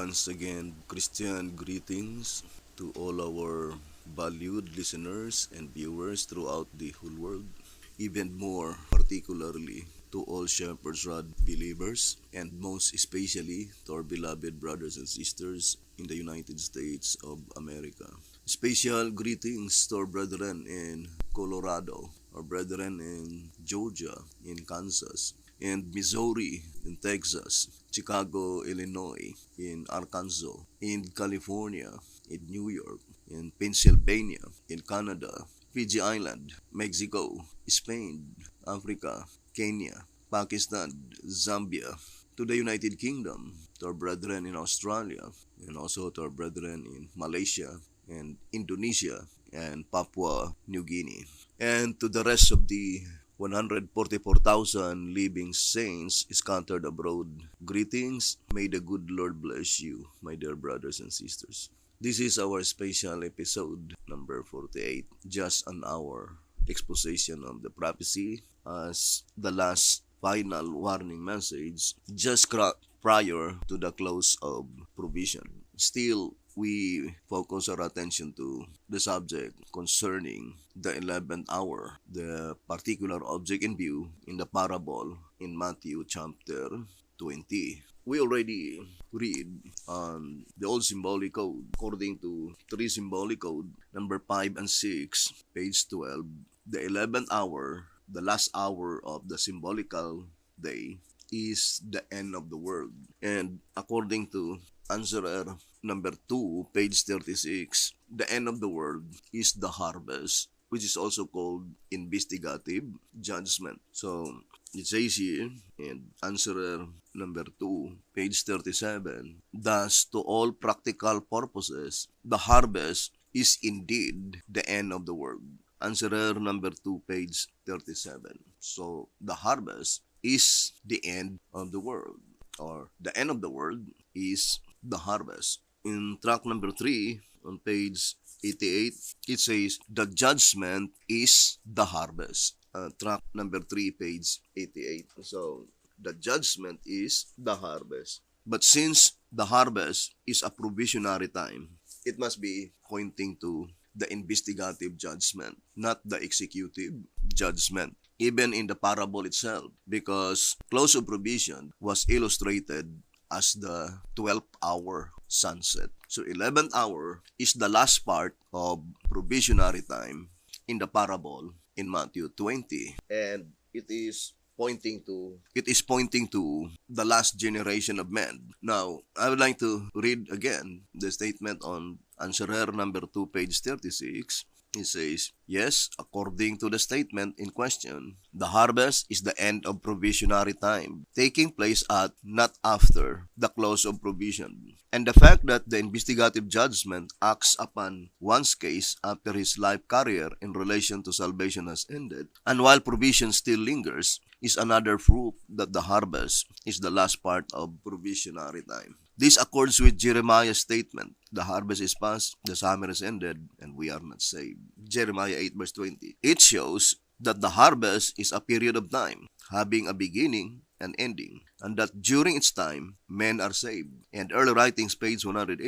Once again, Christian greetings to all our valued listeners and viewers throughout the whole world, even more particularly to all Shepherd's Rod believers, and most especially to our beloved brothers and sisters in the United States of America. Special greetings to our brethren in Colorado, our brethren in Georgia, in Kansas, in Missouri, in Texas, Chicago, Illinois, in Arkansas, in California, in New York, in Pennsylvania, in Canada, Fiji Island, Mexico, Spain, Africa, Kenya, Pakistan, Zambia, to the United Kingdom, to our brethren in Australia, and also to our brethren in Malaysia, and Indonesia, and Papua New Guinea, and to the rest of the 144,000 living saints scattered abroad. Greetings. May the good Lord bless you, my dear brothers and sisters. This is our special episode number 48, just an hour exposition of the prophecy as the last final warning message just prior to the close of provision. Still, we focus our attention to the subject concerning the 11th hour, the particular object in view in the parable in Matthew chapter 20. We already read on the old symbolic code according to 3 symbolic code, number 5 and 6, page 12. The 11th hour, the last hour of the symbolical day, is the end of the world. And according to answerer number 2, page 36, the end of the world is the harvest, which is also called investigative judgment. So it says here in answerer number 2, page 37, thus to all practical purposes, the harvest is indeed the end of the world. Answerer number 2, page 37. So the harvest is the end of the world, or the end of the world is the harvest. In track number 3 on page 88, it says the judgment is the harvest. Track number 3, page 88. So the judgment is the harvest. But since the harvest is a provisionary time, it must be pointing to the investigative judgment, not the executive judgment, even in the parable itself, because close of provision was illustrated as the 12th hour sunset. So 11th hour is the last part of provisionary time in the parable in Matthew 20, and it is pointing to the last generation of men. Now, I would like to read again the statement on answerer number 2, page 36. It says, yes, according to the statement in question, the harvest is the end of provisionary time, taking place at, not after, the close of provision. And the fact that the investigative judgment acts upon one's case after his life career in relation to salvation has ended, and while provision still lingers, is another proof that the harvest is the last part of provisionary time. This accords with Jeremiah's statement, the harvest is past, the summer is ended, and we are not saved. Jeremiah 8 verse 20. It shows that the harvest is a period of time, having a beginning and ending, and that during its time, men are saved. And early writings, page 118,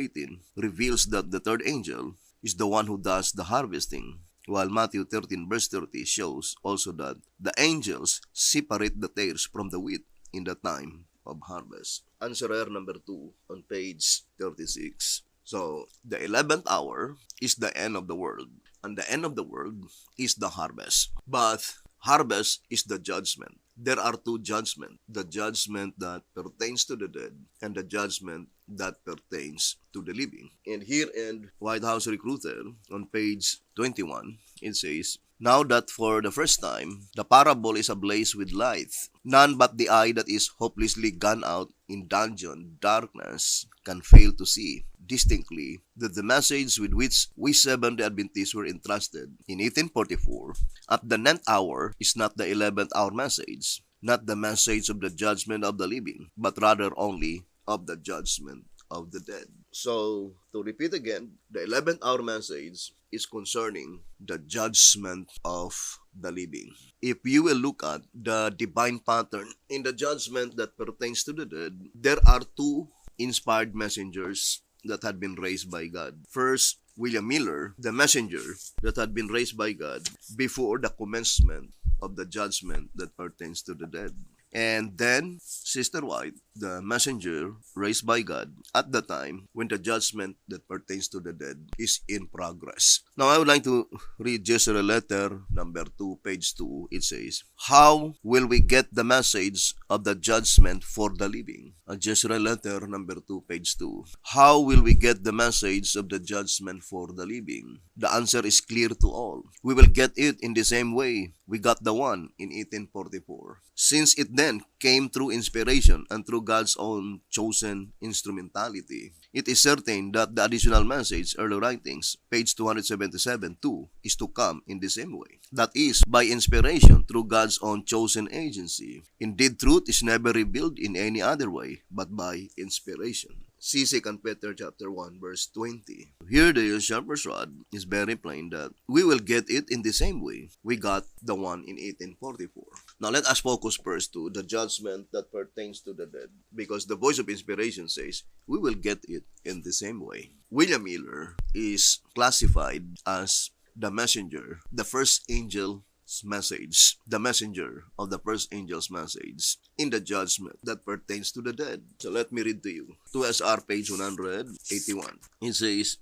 reveals that the third angel is the one who does the harvesting, while Matthew 13 verse 30 shows also that the angels separate the tares from the wheat in the time of harvest. Answerer number 2 on page 36. So, the 11th hour is the end of the world, and the end of the world is the harvest. But harvest is the judgment. There are 2 judgments, the judgment that pertains to the dead and the judgment that pertains to the living. And here in White House Recruiter on page 21, it says, now that for the first time, the parable is ablaze with light, none but the eye that is hopelessly gone out in dungeon darkness can fail to see distinctly that the message with which we Seventh-day Adventists were entrusted in 1844 at the 9th hour is not the 11th hour message, not the message of the judgment of the living, but rather only of the judgment of the dead. So, to repeat again, the 11th hour message is concerning the judgment of the living. If you will look at the divine pattern in the judgment that pertains to the dead, there are 2 inspired messengers that had been raised by God. First, William Miller, the messenger that had been raised by God before the commencement of the judgment that pertains to the dead. And then, Sister White, the messenger raised by God at the time when the judgment that pertains to the dead is in progress. Now, I would like to read Jezreel letter number 2, page 2. It says, how will we get the message of the judgment for the living? Jezreel letter number 2, page 2. How will we get the message of the judgment for the living? The answer is clear to all. We will get it in the same way we got the one in 1844. Since it then came through inspiration and through God's own chosen instrumentality, it is certain that the additional message, early writings, page 277 too, is to come in the same way. That is, by inspiration through God's own chosen agency. Indeed, truth is never revealed in any other way but by inspiration. See 2 Peter chapter 1 verse 20. Here the sharper's rod is very plain that we will get it in the same way we got the one in 1844. Now let us focus first to the judgment that pertains to the dead, because the voice of inspiration says we will get it in the same way. William Miller is classified as the messenger, the first angel's message, the messenger of the first angel's message in the judgment that pertains to the dead. So let me read to you. 2SR page 181. It says,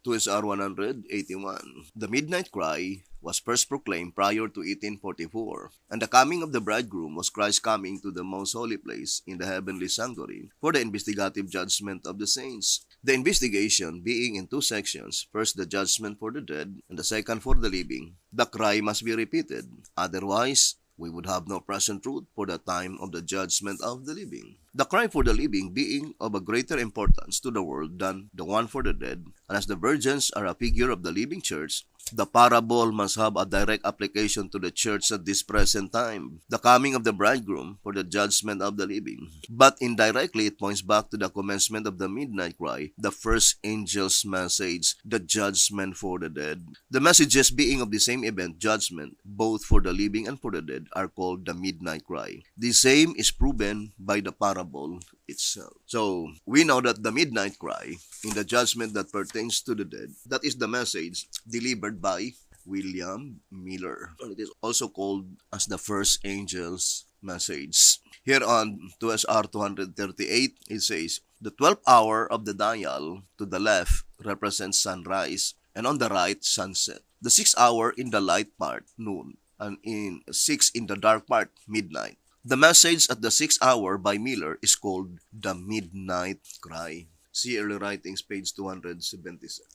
2SR 181. The midnight cry was first proclaimed prior to 1844, and the coming of the bridegroom was Christ coming to the most holy place in the heavenly sanctuary for the investigative judgment of the saints. The investigation being in two sections, first the judgment for the dead and the second for the living. The cry must be repeated, otherwise we would have no present truth for the time of the judgment of the living. The cry for the living being of a greater importance to the world than the one for the dead, and as the virgins are a figure of the living church, the parable must have a direct application to the church at this present time, the coming of the bridegroom for the judgment of the living. But indirectly, it points back to the commencement of the midnight cry, the first angel's message, the judgment for the dead. The messages being of the same event, judgment, both for the living and for the dead, are called the midnight cry. The same is proven by the parable itself. So, we know that the midnight cry, in the judgment that pertains to the dead, that is the message delivered by William Miller. And it is also called as the first angel's message. Here on 2SR 238, it says, the 12th hour of the dial to the left represents sunrise, and on the right, sunset. The 6th hour in the light part, noon, and in 6 in the dark part, midnight. The message at the 6th hour by Miller is called the midnight cry. See early writings, page 277.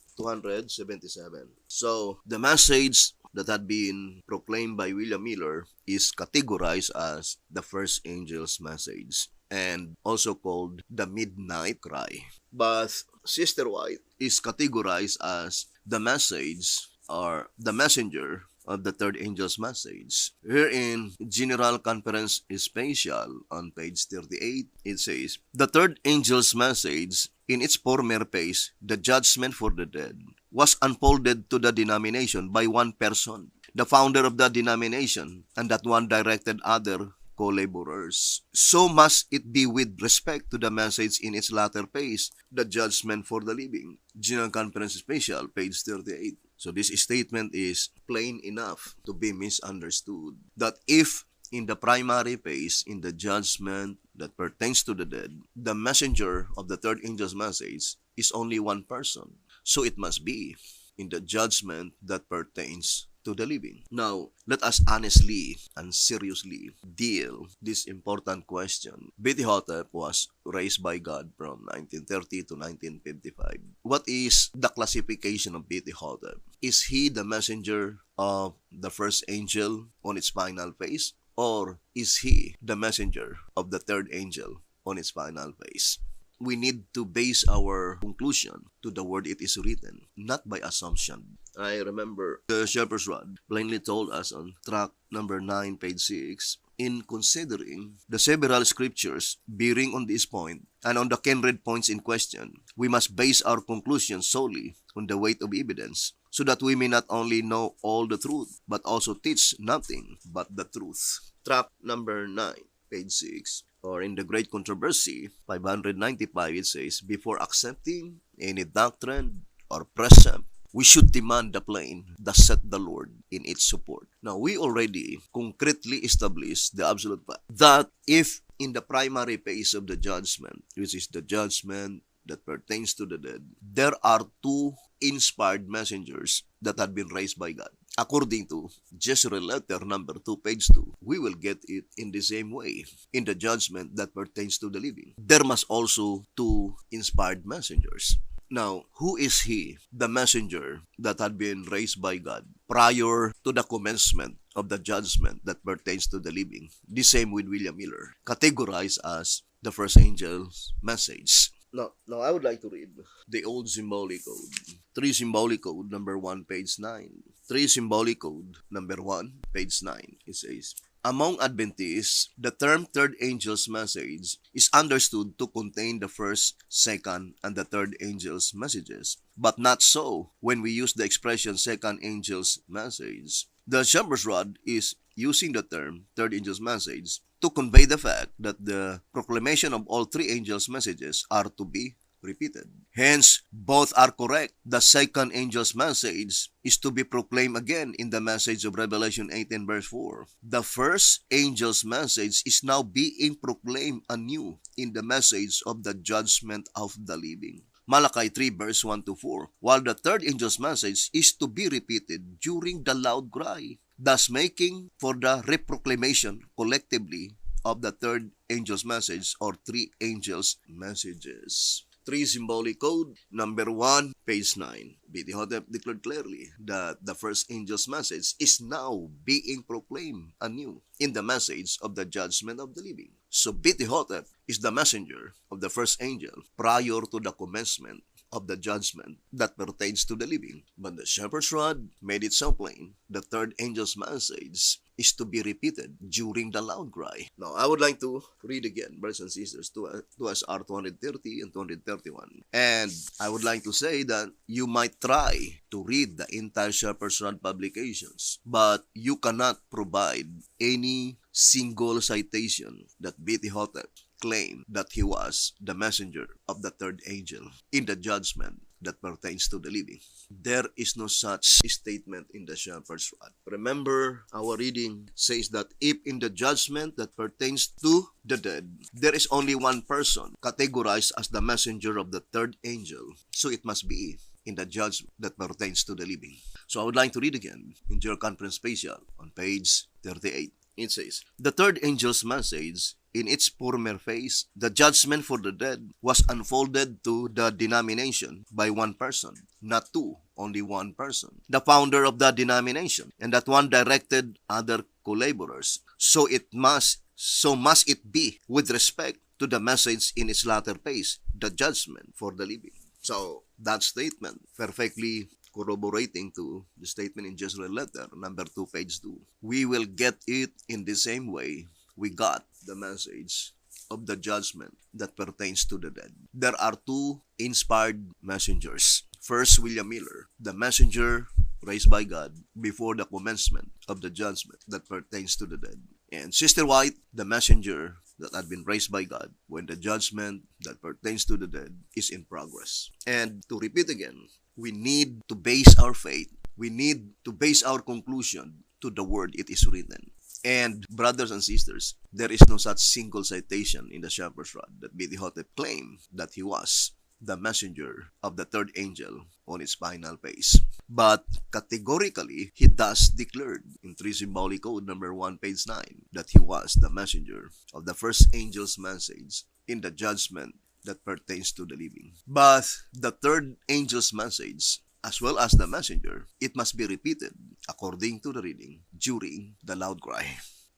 So, the message that had been proclaimed by William Miller is categorized as the first angel's message and also called the midnight cry. But Sister White is categorized as the message or the messenger of the third angel's message. Here in General Conference Special on page 38, it says, the third angel's message, in its former phase, the judgment for the dead, was unfolded to the denomination by one person, the founder of the denomination, and that one directed other co-laborers. So must it be with respect to the message in its latter phase, the judgment for the living. General Conference Special, page 38. So this statement is plain enough to be misunderstood. That if in the primary phase, in the judgment that pertains to the dead, the messenger of the third angel's message is only one person, so it must be in the judgment that pertains to the living. Now, let us honestly and seriously deal this important question. Betty Hotep was raised by God from 1930 to 1955. What is the classification of Betty Hotep? Is he the messenger of the first angel on its final phase? Or is he the messenger of the third angel on its final phase? We need to base our conclusion to the word it is written, not by assumption. I remember the Shepherd's Rod plainly told us on track number 9, page 6, in considering the several scriptures bearing on this point and on the kindred points in question, we must base our conclusion solely on the weight of evidence, so that we may not only know all the truth, but also teach nothing but the truth. Track number 9. Page 6. or in the Great Controversy, 595, it says, before accepting any doctrine or precept, we should demand the plain, thus saith the Lord, in its support. Now, we already concretely established the absolute fact that if in the primary phase of the judgment, which is the judgment that pertains to the dead, there are two inspired messengers that had been raised by God. According to Jezreel letter number 2, page 2, we will get it in the same way in the judgment that pertains to the living. There must also two inspired messengers. Now, who is he, the messenger that had been raised by God prior to the commencement of the judgment that pertains to the living? The same with William Miller, categorized as the first angel's message. Now I would like to read the old symbolic code. 3 symbolic code number 1, page 9. 3 symbolic code number 1, page 9. It says, among Adventists, the term third angel's message is understood to contain the first, second, and the third angel's messages, but not so when we use the expression second angel's message. The shepherd's rod is using the term third angel's message to convey the fact that the proclamation of all three angels' messages are to be repeated. Hence, both are correct. The second angel's message is to be proclaimed again in the message of Revelation 18 verse 4. The first angel's message is now being proclaimed anew in the message of the judgment of the living. Malachi 3 verse 1 to 4. While the third angel's message is to be repeated during the loud cry, thus making for the reproclamation collectively of the third angel's message or three angels' messages. 3 symbolic code number 1, page 9. B.T. Hotep declared clearly that the first angel's message is now being proclaimed anew in the message of the judgment of the living. So B.T. Hotep is the messenger of the first angel prior to the commencement of the judgment that pertains to the living. But the shepherd's rod made it so plain, the third angel's message is to be repeated during the loud cry. Now, I would like to read again, brothers and sisters, 2SR 230 and 231. And I would like to say that you might try to read the entire shepherd's rod publications, but you cannot provide any single citation that B.T. Hotep claimed that he was the messenger of the third angel in the judgment that pertains to the living. There is no such statement in the shepherd's rod. Remember, our reading says that if in the judgment that pertains to the dead, there is only one person categorized as the messenger of the third angel, so it must be in the judgment that pertains to the living. So I would like to read again in your conference special on page 38. It says, the third angel's message, in its former phase, the judgment for the dead, was unfolded to the denomination by one person, not two, only one person, the founder of the denomination, and that one directed other co-laborers. So must it be with respect to the message in its latter phase, the judgment for the living. So that statement perfectly corroborating to the statement in Jezreel letter number 2, page 2. We will get it in the same way we got the message of the judgment that pertains to the dead. There are two inspired messengers. First, William Miller, the messenger raised by God before the commencement of the judgment that pertains to the dead. And Sister White, the messenger that had been raised by God when the judgment that pertains to the dead is in progress. And to repeat again, we need to base our faith, we need to base our conclusion to the word it is written. And brothers and sisters, there is no such single citation in the shepherd's rod that B.T. Hotep claimed that he was the messenger of the third angel on its final phase. But categorically, he thus declared in 3 symbolic code number 1, page 9, that he was the messenger of the first angel's message in the judgment that pertains to the living. But the third angel's message, as well as the messenger, it must be repeated according to the reading during the loud cry.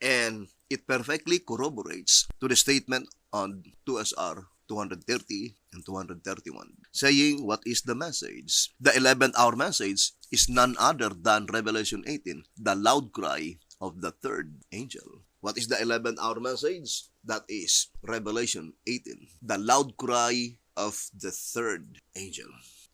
And it perfectly corroborates to the statement on 2SR 230 and 231, saying what is the message. The 11th hour message is none other than Revelation 18, the loud cry of the third angel. What is the 11th hour message? That is Revelation 18, the loud cry of the third angel.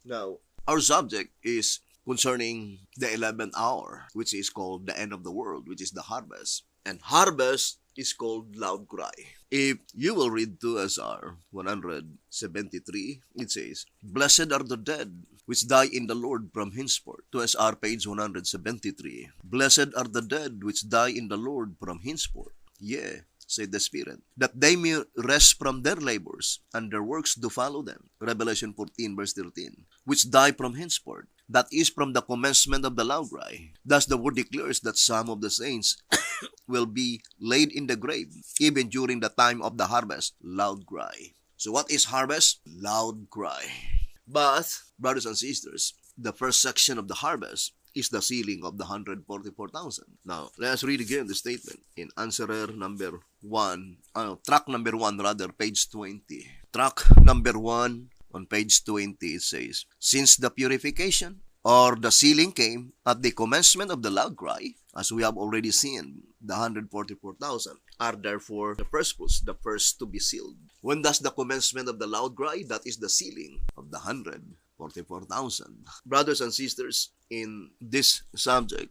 Now, our subject is concerning the 11th hour, which is called the end of the world, which is the harvest. And harvest is called loud cry. If you will read 2SR 173, it says, Blessed are the dead which die in the Lord from henceforth. 2SR page 173. Blessed are the dead which die in the Lord from henceforth. Yeah, said the Spirit, that they may rest from their labors, and their works do follow them. Revelation 14 verse 13. Which die from henceforth, that is from the commencement of the loud cry. Thus the word declares that some of the saints will be laid in the grave, even during the time of the harvest, loud cry. So what is harvest? Loud cry. But, brothers and sisters, the first section of the harvest is the sealing of the 144,000. Now, let's read again the statement in answerer number 1, track number 1 rather, page 20. Track number 1 on page 20, it says, Since the purification or the sealing came at the commencement of the loud cry, as we have already seen, the 144,000 are therefore the first fruits, the first to be sealed. When does the commencement of the loud cry? That is the sealing of the 144,000. Brothers and sisters, in this subject,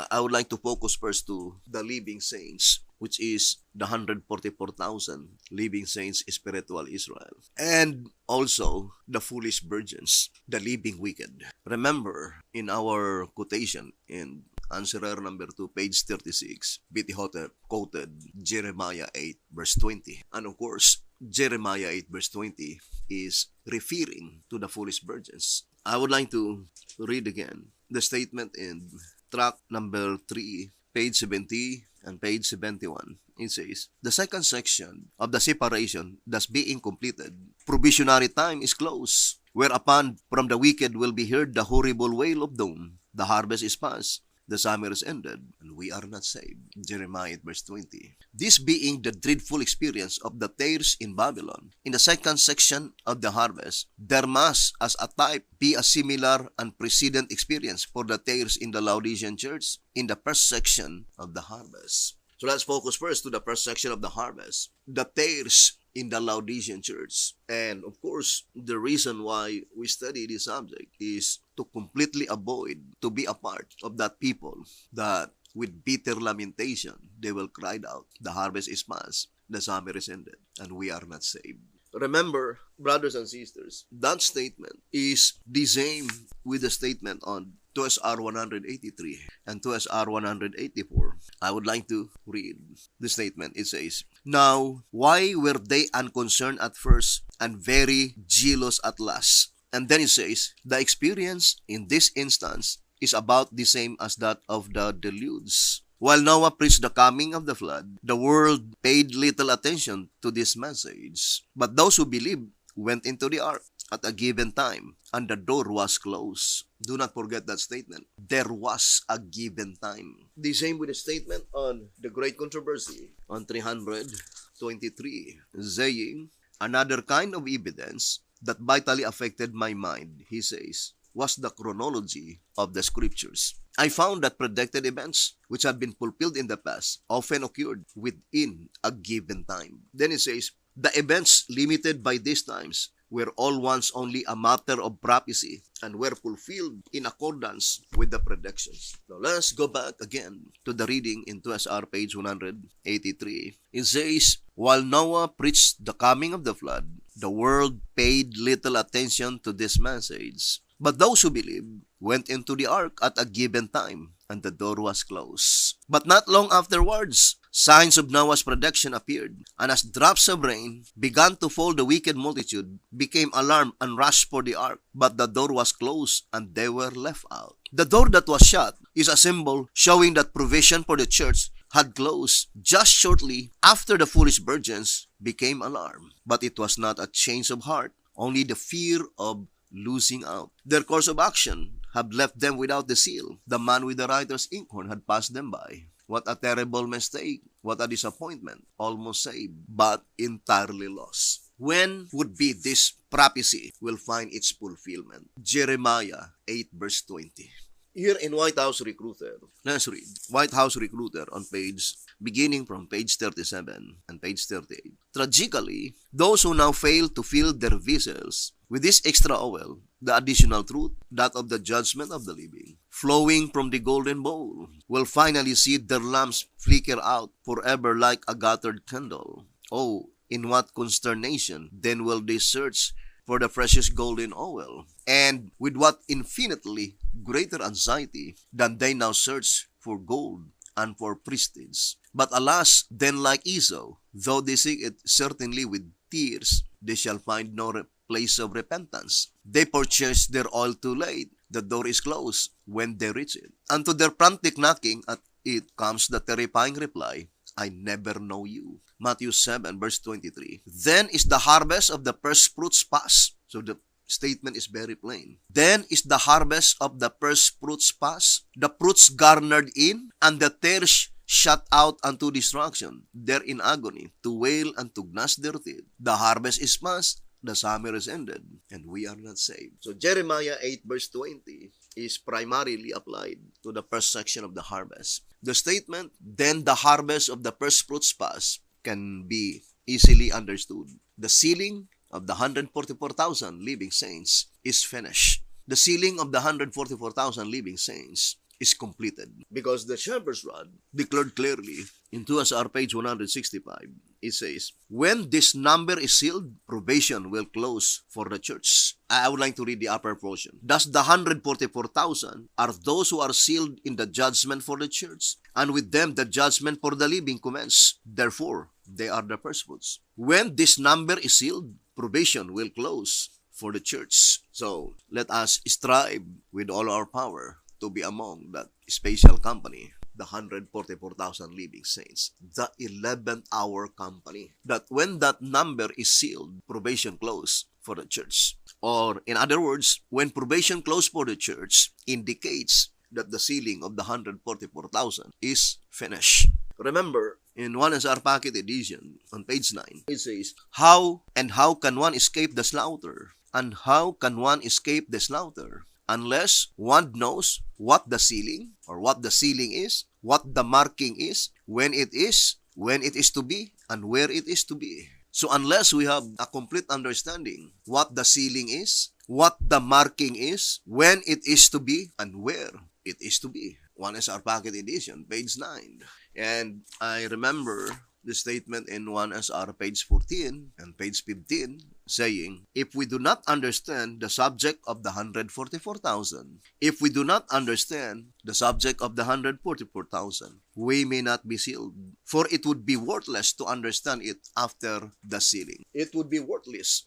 I would like to focus first to the living saints, which is the 144,000 living saints, spiritual Israel, and also the foolish virgins, the living wicked. Remember, in our quotation in answerer number 2, page 36, B.T. Hotep quoted Jeremiah 8, verse 20. And of course, Jeremiah 8, verse 20 is referring to the foolish virgins. I would like to read again the statement in track number 3, page 70 and page 71. It says, The second section of the separation thus being completed, probationary time is close, whereupon from the wicked will be heard the horrible wail of doom. The harvest is past, the summer is ended, and we are not saved. Jeremiah 8, verse 20. This being the dreadful experience of the tares in Babylon, in the second section of the harvest, there must, as a type, be a similar and precedent experience for the tares in the Laodicean church in the first section of the harvest. So let's focus first to the first section of the harvest, the tares in the Laodicean church. And of course, the reason why we study this subject is to completely avoid to be a part of that people that with bitter lamentation they will cry out, the harvest is past, the summer is ended, and we are not saved. Remember, brothers and sisters, that statement is the same with the statement on 2SR 183 and 2SR 184. I would like to read the statement. It says, Now, why were they unconcerned at first and very jealous at last? And then it says, the experience in this instance is about the same as that of the deluge. While Noah preached the coming of the flood, the world paid little attention to this message. But those who believed went into the ark at a given time, and the door was closed. Do not forget that statement. There was a given time. The same with the statement on the great controversy on 323, saying, Another kind of evidence that vitally affected my mind, he says, was the chronology of the scriptures. I found that predicted events which had been fulfilled in the past often occurred within a given time. Then it says, the events limited by these times were all once only a matter of prophecy and were fulfilled in accordance with the predictions. Now let's go back again to the reading in 2SR page 183. It says, While Noah preached the coming of the flood, the world paid little attention to this message. But those who believed went into the ark at a given time, and the door was closed. But not long afterwards, signs of Noah's prediction appeared, and as drops of rain began to fall, the wicked multitude became alarmed and rushed for the ark. But the door was closed, and they were left out. The door that was shut is a symbol showing that provision for the church had closed just shortly after the foolish virgins became alarmed. But it was not a change of heart, only the fear of losing out. Their course of action had left them without the seal. The man with the writer's inkhorn had passed them by. What a terrible mistake. What a disappointment. Almost saved, but entirely lost. When would be this prophecy will find its fulfillment? Jeremiah 8 verse 20. Here in White House Recruiter, let's read. White House Recruiter on page, beginning from page 37 and page 38. Tragically, those who now fail to fill their vessels with this extra oil, the additional truth, that of the judgment of the living, flowing from the golden bowl, will finally see their lamps flicker out forever like a guttered candle. Oh, in what consternation then will they search for the precious golden oil, and with what infinitely greater anxiety than they now search for gold and for prestige. But alas, then like Esau, though they seek it certainly with tears, they shall find no place of repentance. They purchase their oil too late. The door is closed when they reach it. And to their frantic knocking at it comes the terrifying reply, I never know you. Matthew 7 verse 23. Then is the harvest of the first fruits past. So the statement is very plain. Then is the harvest of the first fruits past, the fruits garnered in, and the tares shut out unto destruction. They're in agony, to wail and to gnash their teeth. The harvest is past, the summer is ended, and we are not saved. So Jeremiah 8 verse 20 is primarily applied to the first section of the harvest. The statement, then the harvest of the first fruits past, can be easily understood. The sealing of the 144,000 living saints is finished. The sealing of the 144,000 living saints is completed, because the shepherd's rod declared clearly in 2SR page 165. It says, when this number is sealed, probation will close for the church. I would like to read the upper portion. Thus the 144,000 are those who are sealed in the judgment for the church, and with them the judgment for the living commence. Therefore, they are the first fruits. When this number is sealed, probation will close for the church. So let us strive with all our power to be among that special company, the 144,000 living saints, the 11th hour company, that when that number is sealed, probation close for the church. Or in other words, when probation close for the church indicates that the sealing of the 144,000 is finished. Remember, in 1SR Packet Edition, on page 9, it says, how can one escape the slaughter? And how can one escape the slaughter? Unless one knows what the sealing is, what the marking is, when it is to be, and where it is to be. So unless we have a complete understanding what the sealing is, what the marking is, when it is to be, and where it is to be. 1SR Packet Edition, page 9. And I remember the statement in 1SR page 14 and page 15 saying, if we do not understand the subject of the 144,000, if we do not understand the subject of the 144,000, we may not be sealed. For it would be worthless to understand it after the sealing. It would be worthless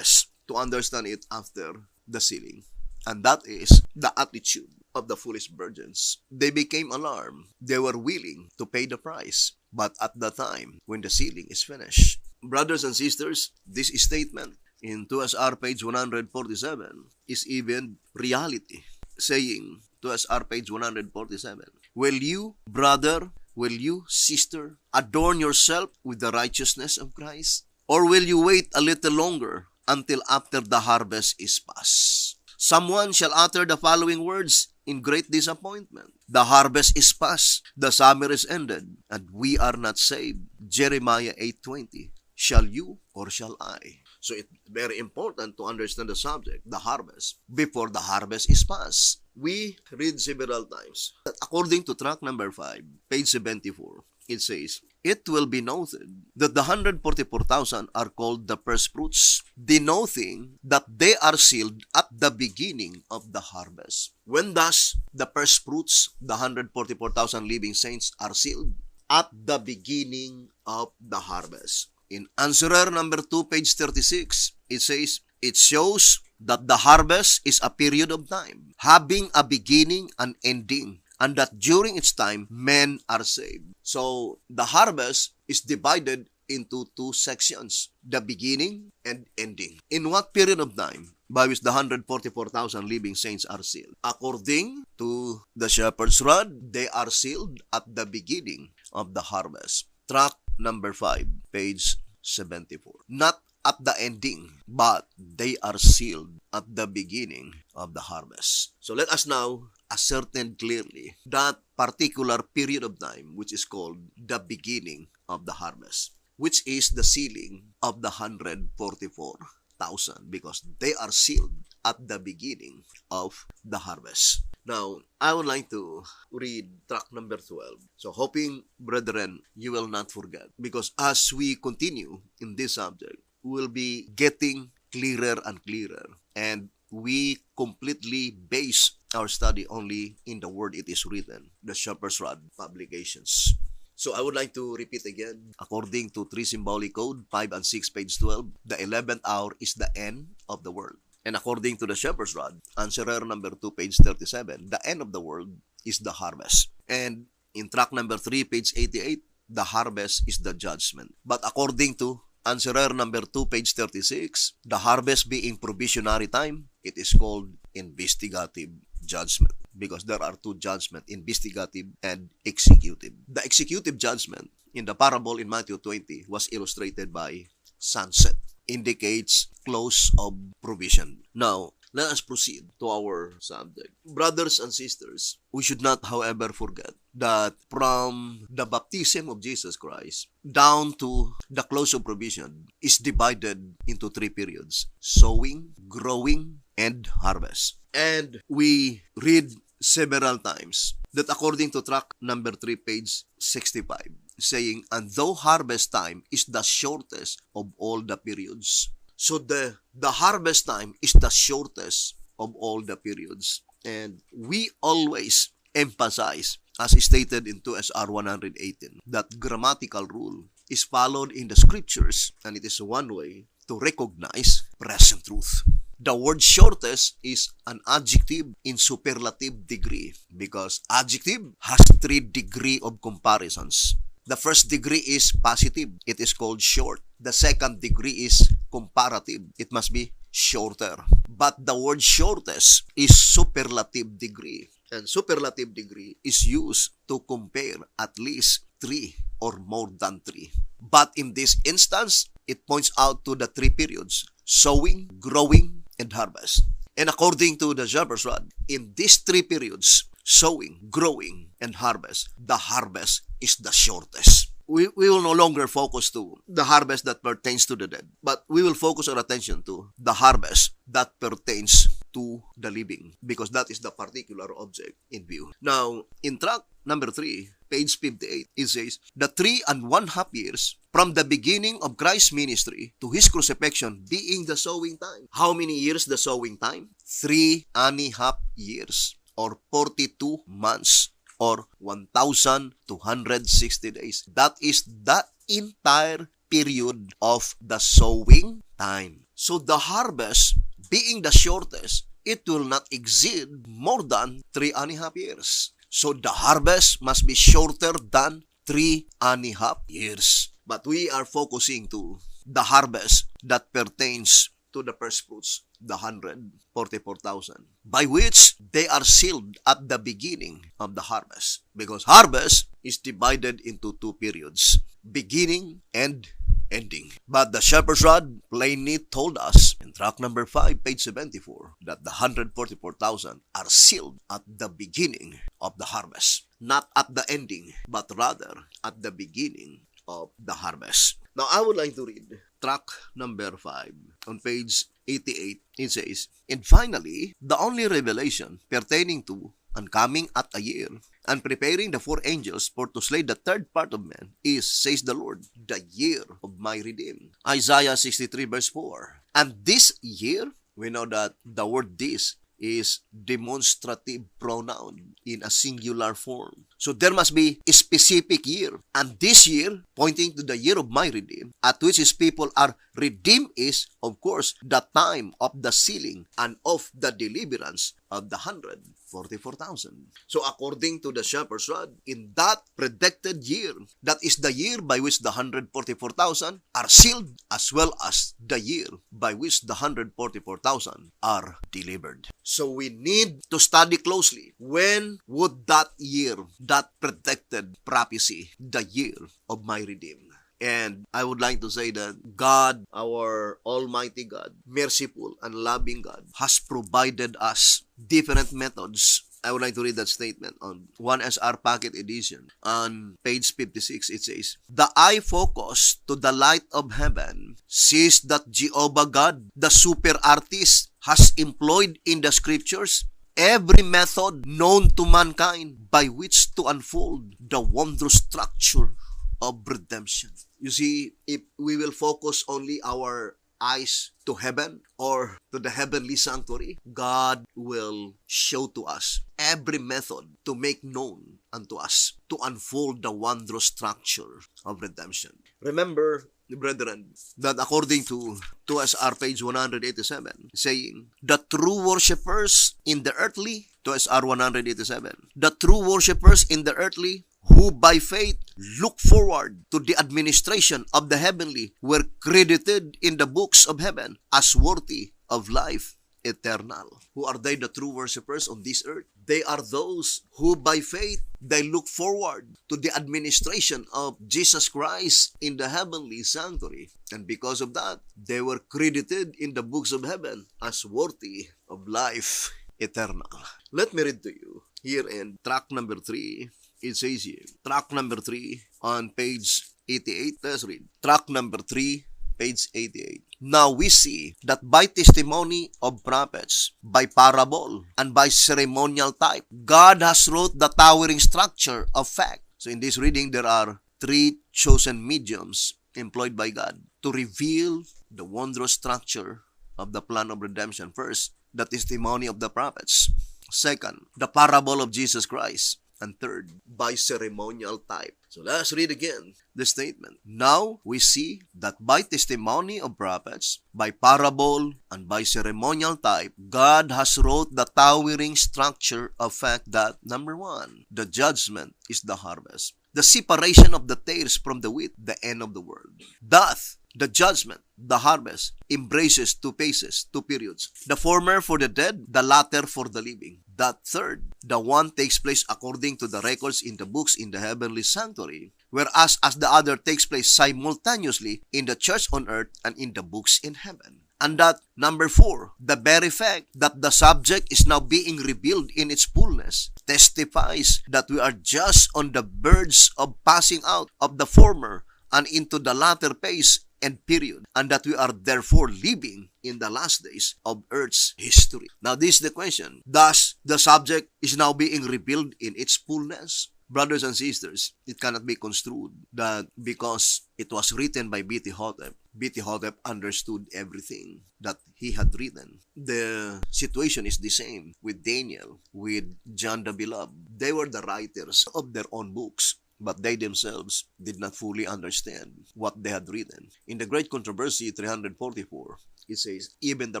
to understand it after the sealing. And that is the attitude of the foolish virgins. They became alarmed. They were willing to pay the price. But at the time when the sealing is finished, brothers and sisters, this statement in 2SR page 147 is even reality. Saying, 2SR page 147, will you, brother, will you, sister, adorn yourself with the righteousness of Christ? Or will you wait a little longer until after the harvest is past? Someone shall utter the following words in great disappointment. The harvest is past, the summer is ended, and we are not saved. Jeremiah 8:20. Shall you or shall I? So it's very important to understand the subject, the harvest, before the harvest is past. We read several times that according to track number 5, page 74, it says, it will be noted that the 144,000 are called the first fruits, denoting that they are sealed at the beginning of the harvest. When thus the first fruits, the 144,000 living saints, are sealed? At the beginning of the harvest. In answerer number 2, page 36, it says, it shows that the harvest is a period of time, having a beginning and ending, and that during its time, men are saved. So, the harvest is divided into 2 sections, the beginning and ending. In what period of time by which the 144,000 living saints are sealed? According to the shepherd's rod, they are sealed at the beginning of the harvest. Track number 5, page 74. Not at the ending, but they are sealed at the beginning of the harvest. So let us now ascertain clearly that particular period of time which is called the beginning of the harvest, which is the sealing of the 144,000, because they are sealed at the beginning of the harvest. Now, I would like to read track number 12. So, hoping, brethren, you will not forget. Because as we continue in this subject, we will be getting clearer and clearer. And we completely base our study only in the word it is written, the Shepherd's Rod Publications. So I would like to repeat again, according to 3 Symbolic Code, 5 and 6, page 12, the 11th hour is the end of the world. And according to the Shepherd's Rod, answerer number 2, page 37, the end of the world is the harvest. And in track number 3, page 88, the harvest is the judgment. But according to answerer number 2, page 36, the harvest being provisionary time, it is called investigative judgment. Because there are two judgments, investigative and executive. The executive judgment in the parable in Matthew 20 was illustrated by sunset, indicates close of provision. Now, let us proceed to our subject. Brothers and sisters, we should not, however, forget that from the baptism of Jesus Christ down to the close of provision is divided into 3 periods: sowing, growing, and harvest. And we read several times that according to track number 3, page 65, saying, and though harvest time is the shortest of all the periods. So the harvest time is the shortest of all the periods. And we always emphasize, as stated in 2SR 118, that grammatical rule is followed in the scriptures, and it is one way to recognize present truth. The word shortest is an adjective in superlative degree because adjective has 3 degrees of comparisons. The first degree is positive. It is called short. The second degree is comparative. It must be shorter. But the word shortest is superlative degree. And superlative degree is used to compare at least 3 or more than 3. But in this instance, it points out to the 3 periods: sowing, growing, and harvest. And according to the Shepherd's Rod, in these 3 periods, sowing, growing, and harvest, the harvest is the shortest. We will no longer focus to the harvest that pertains to the dead, but we will focus our attention to the harvest that pertains to the living, because that is the particular object in view. Now, in track number 3, page 58, it says, the 3.5 years from the beginning of Christ's ministry to his crucifixion being the sowing time. How many years the sowing time? 3.5 years, or 42 months, or 1,260 days. That is the entire period of the sowing time. So the harvest, being the shortest, it will not exceed more than 3.5 years. So the harvest must be shorter than 3.5 years. But we are focusing to the harvest that pertains to the first fruits, the 144,000, by which they are sealed at the beginning of the harvest. Because harvest is divided into 2 periods, beginning and ending. But the Shepherd's Rod plainly told us in track number 5, page 74, that the 144,000 are sealed at the beginning of the harvest. Not at the ending, but rather at the beginning of the harvest. Now, I would like to read track number 5 on page 88. It says, and finally, the only revelation pertaining to and coming at a year and preparing the 4 angels for to slay the 3rd part of men is, says the Lord, the year of my redeem. Isaiah 63 verse 4. And this year, we know that the word this is demonstrative pronoun in a singular form. So there must be a specific year. And this year, pointing to the year of my redeem, at which his people are redeemed, is, of course, the time of the sealing and of the deliverance of the 144,000. So according to the Shepherd's Rod, in that predicted year, that is the year by which the 144,000 are sealed, as well as the year by which the 144,000 are delivered. So we need to study closely. When would that year, that predicted prophecy, the year of my redeem? And I would like to say that God, our Almighty God, merciful and loving God, has provided us different methods. I would like to read that statement on 1SR Packet Edition. On page 56, it says, the eye focus to the light of heaven sees that Jehovah God, the super artist, has employed in the scriptures every method known to mankind by which to unfold the wondrous structure of redemption. You see, if we will focus only our eyes to heaven or to the heavenly sanctuary, God will show to us every method to make known unto us, to unfold the wondrous structure of redemption. Remember, brethren, that according to SR page 187, saying, the true worshippers in the earthly, SR 187, the true worshippers in the earthly, who by faith look forward to the administration of the heavenly, were credited in the books of heaven as worthy of life eternal. Who are they, the true worshippers on this earth? They are those who by faith, they look forward to the administration of Jesus Christ in the heavenly sanctuary. And because of that, they were credited in the books of heaven as worthy of life eternal. Let me read to you here in track number 3. It says here, track number 3 on page 88. Let's read. Track number 3, page 88. Now we see that by testimony of prophets, by parable, and by ceremonial type, God has wrought the towering structure of fact. So in this reading, there are 3 chosen mediums employed by God to reveal the wondrous structure of the plan of redemption. First, the testimony of the prophets. Second, the parable of Jesus Christ. And third, by ceremonial type. So let's read again the statement. Now we see that by testimony of prophets, by parable, and by ceremonial type, God has wrought the towering structure of fact that, number 1, the judgment is the harvest. The separation of the tares from the wheat, the end of the world. Thus, the judgment, the harvest, embraces 2 phases, 2 periods. The former for the dead, the latter for the living. That third, the one takes place according to the records in the books in the heavenly sanctuary, whereas as the other takes place simultaneously in the church on earth and in the books in heaven. And that, number 4, the very fact that the subject is now being revealed in its fullness testifies that we are just on the verge of passing out of the former and into the latter phase and period, and that we are therefore living in the last days of earth's history. Now this is the question. Thus, the subject is now being revealed in its fullness. Brothers and sisters, it cannot be construed that because it was written by B.T. Hotep understood everything that he had written. The situation is the same with Daniel, with John the Beloved. They were the writers of their own books, but they themselves did not fully understand what they had written. In the Great Controversy 344, it says, even the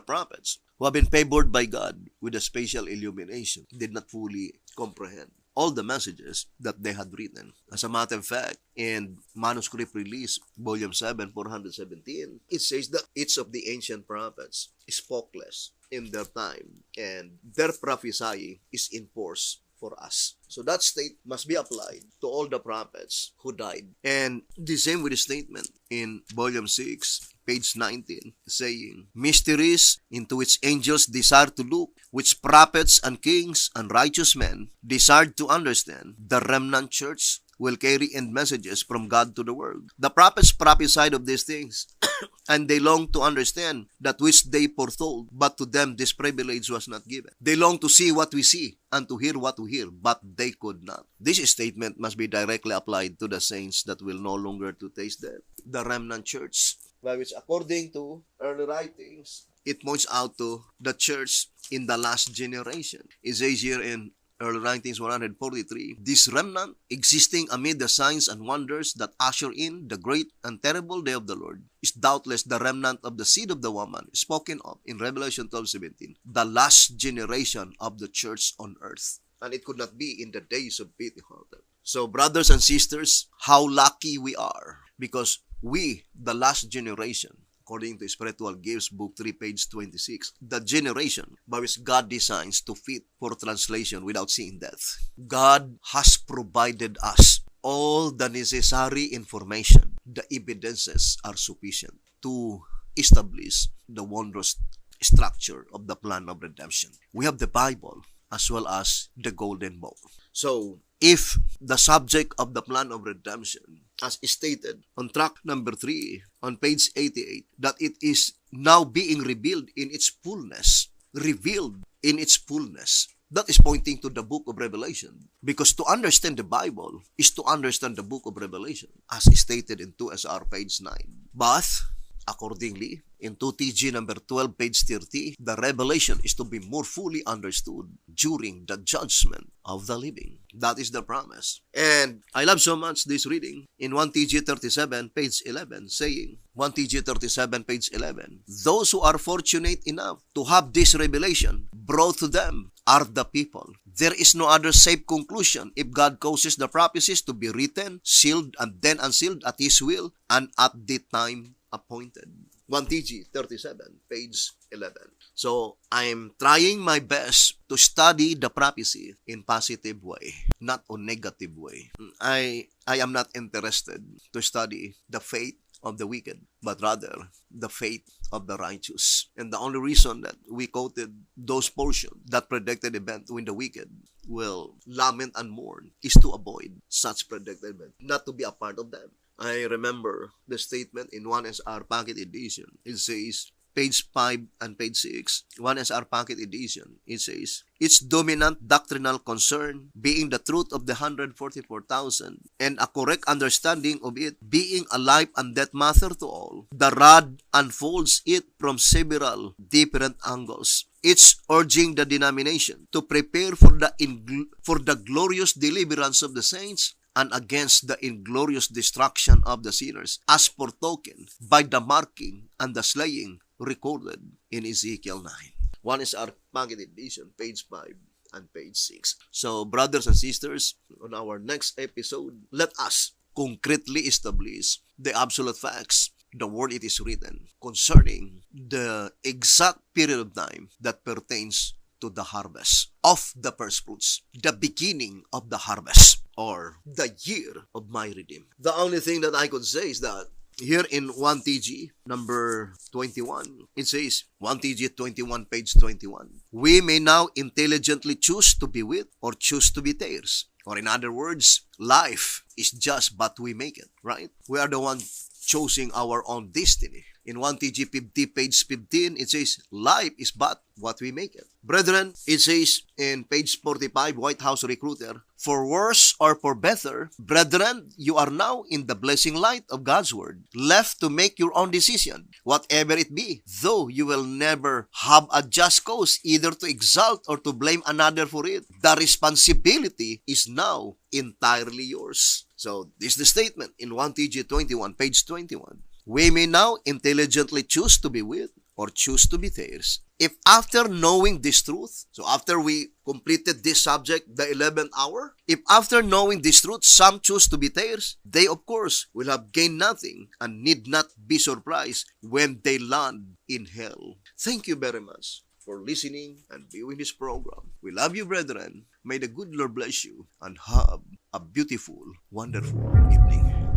prophets who have been favored by God with a special illumination did not fully comprehend all the messages that they had written. As a matter of fact, in Manuscript Release, Volume 7, 417, it says that each of the ancient prophets spoke less in their time, and their prophesying is in force for us. So that state must be applied to all the prophets who died. And the same with the statement in Volume 6, page 19, saying, mysteries into which angels desire to look, which prophets and kings and righteous men desired to understand, the remnant church will carry end messages from God to the world. The prophets prophesied of these things, and they longed to understand that which they foretold, but to them this privilege was not given. They longed to see what we see, and to hear what we hear, but they could not. This statement must be directly applied to the saints that will no longer to taste death. The remnant church, by which according to early writings, it points out to the church in the last generation. It says here in early writings 143, this remnant, existing amid the signs and wonders that usher in the great and terrible day of the Lord, is doubtless the remnant of the seed of the woman spoken of in Revelation 12:17, the last generation of the church on earth. And it could not be in the days of Pentecost. So brothers and sisters, how lucky we are, because we, the last generation, according to Spiritual Gifts, Book 3, page 26, the generation by which God designs to fit for translation without seeing death. God has provided us all the necessary information. The evidences are sufficient to establish the wondrous structure of the plan of redemption. We have the Bible as well as the Golden Bowl. So, if the subject of the plan of redemption as stated on track number 3 on page 88, that it is now being revealed in its fullness. Revealed in its fullness. That is pointing to the book of Revelation. Because to understand the Bible is to understand the book of Revelation, as stated in 2SR page 9. But, accordingly, in 2TG number 12, page 30, the revelation is to be more fully understood during the judgment of the living. That is the promise. And I love so much this reading in 1TG 37, page 11, saying, 1TG 37, page 11, those who are fortunate enough to have this revelation brought to them are the people. There is no other safe conclusion if God causes the prophecies to be written, sealed, and then unsealed at His will and at the time appointed. 1TG 37, page 11. So, I'm trying my best to study the prophecy in positive way, not on negative way. I am not interested to study the fate of the wicked, but rather the fate of the righteous. And the only reason that we quoted those portions that predicted event when the wicked will lament and mourn is to avoid such predicted event, not to be a part of them. I remember the statement in 1SR Pocket Edition. It says, page 5 and page 6, 1SR Pocket Edition, it says, its dominant doctrinal concern being the truth of the 144,000 and a correct understanding of it being a life and death matter to all, the rod unfolds it from several different angles. It's urging the denomination to prepare for the glorious deliverance of the saints and against the inglorious destruction of the sinners, as foretoken by the marking and the slaying recorded in Ezekiel 9. One is our Pocket Edition, page 5 and page 6. So, brothers and sisters, on our next episode, let us concretely establish the absolute facts, the word it is written, concerning the exact period of time that pertains to the harvest of the first fruits, the beginning of the harvest, or the year of my redeem. The only thing that I could say is that here in 1TG number 21, it says, 1TG 21, page 21, we may now intelligently choose to be with or choose to be tares. Or in other words, life is just but we make it, right? We are the one choosing our own destiny. In 1TG 50, page 15, it says, life is but what we make it. Brethren, it says in page 45, White House Recruiter, for worse or for better, brethren, you are now in the blessing light of God's word, left to make your own decision, whatever it be, though you will never have a just cause either to exalt or to blame another for it. The responsibility is now entirely yours. So, this is the statement in 1TG 21, page 21. We may now intelligently choose to be with or choose to be tares. If after knowing this truth, so after we completed this subject, the 11th hour, if after knowing this truth, some choose to be tares, they of course will have gained nothing and need not be surprised when they land in hell. Thank you very much for listening and viewing this program. We love you, brethren. May the good Lord bless you and have a beautiful, wonderful evening.